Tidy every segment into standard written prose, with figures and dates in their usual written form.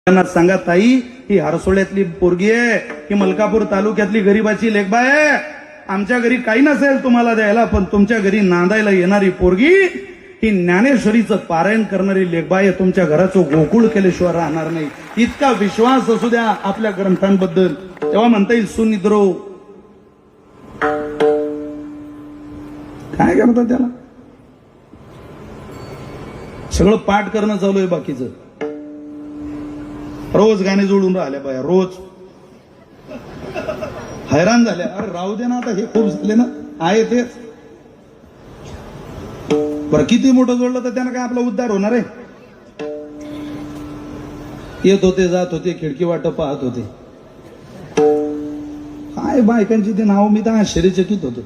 सांगा ताई, ही हरसोळ्यातली पोरगी आहे, ही मलकापूर तालुक्यातली गरीबाची लेकबाय आहे. आमच्या घरी काही नसेल तुम्हाला द्यायला, पण तुमच्या घरी नांदायला येणारी पोरगी ही ज्ञानेश्वरीचं पारायण करणारी लेकबाय आहे. तुमच्या घराचं गोकुळ केल्याशिवाय राहणार नाही, इतका विश्वास असू द्या आपल्या ग्रंथांबद्दल. तेव्हा म्हणता येईल सुनिद्रो. काय करतात त्याला? सगळं पाठ करणं चालू आहे बाकीचं. रोज गाणे जोडून राहिल्या बाया, रोज हैराण झाल्या. अरे राहू दे ना, आता हे खूप झाले ना, आहे तेच. बरं किती मोठं जोडलं तर त्यानं काय आपला उद्धार होणार आहे? येत होते, जात होते, खिडकी वाट पाहत होते. काय बायकांची ते नाव, मी तर आश्चर्यचकित होतो.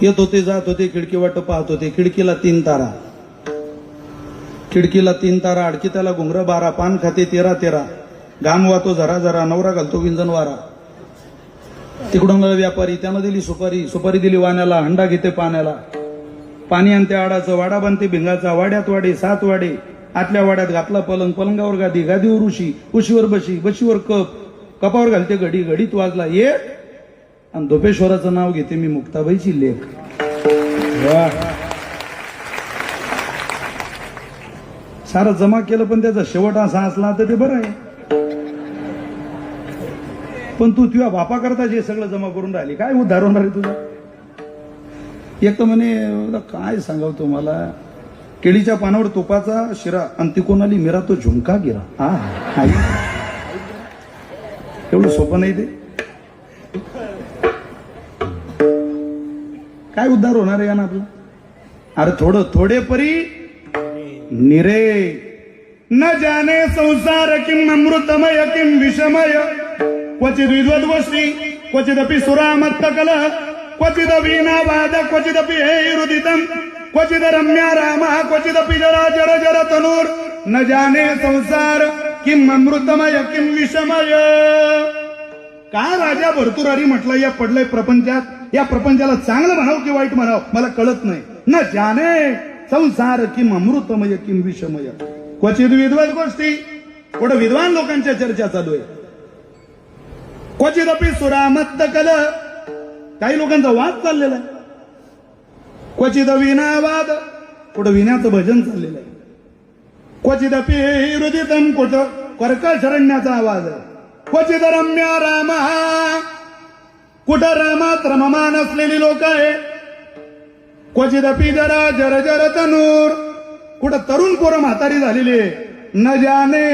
येत होते, जात होते, खिडकी वाट पाहत होते. खिडकीला 3 तारा, खिडकीला 3 तारा, अडकी त्याला घुंगर 12, पान खाते 13, घाम वाहतो जरा जरा, नवरा घालतो विंजन वारा. तिकडून व्यापारी, त्यानं दिली सुपारी, सुपारी दिली वाण्याला, हंडा घेते पाण्याला. पाणी आणते आडाचं, वाडा बांधते भिंगाचा, वाड्यात वाडे 7 वाडे, आतल्या वाड्यात घातला पलंग, पलंगावर गादी, गादीवर उशी, उशीवर बशी, बशीवर कप, कपावर घालते घडी, घडीत वाजला एक, आणि धोपेश्वराचं नाव घेते मी मुक्ताबाईची लेख. सारं जमा केलं, पण त्याचा शेवट असा असला तर ते बरं आहे. पण तू तुझ्या बापा करता जे सगळं जमा करून राहिली, काय उद्धार होणार आहे तुझा? एक तर म्हणे, काय सांगाव तुम्हाला, केळीच्या पानावर तुपाचा शिरा आणि ती कोणाली मिरा तो झुमका गिरा. हा, एवढं सोपं नाही ते. काय उद्धार होणार आहे या ना आपला? अरे थोडे परी निरे न जाने संसार किम अमृतमय किम विषमय, क्वचित विद्वद गोष्टी, क्वचिदपि सुरामत्तकल, क्वचिद वीणावाद, क्वचिदपि हेरुदितम, क्वचिद रम्या राम, क्वचिदपि जरा जर जर तनूर. न जाने संसार किम अमृतमय किम विषमय. काय राजा भर्तृहरी म्हटलं या पडलंय प्रपंचात? या प्रपंचाला चांगलं म्हणावं की वाईट म्हणावं मला कळत नाही. न जाने संसार किम अमृतमय किम विषमय, क्वचित विद्वद गोष्टी, कुठं विद्वान लोकांच्या चर्चा चालू आहे. क्वचिदपि सुरामत्तकल, काही लोकांचा वाद चाललेला आहे. क्वचिद वीणावाद, कुठं विण्याचं भजन चाललेलं आहे. क्वचिदपि हृदितम, कुठं कर्कशरण्याचा आवाज आहे. क्वचिद रम्या राम, कुठं रामात रममान असलेली लोक आहे. क्वचिदपि जरा जर जर तनूर, कुठं तरुण पोरं म्हातारी झालेली आहे. न जाने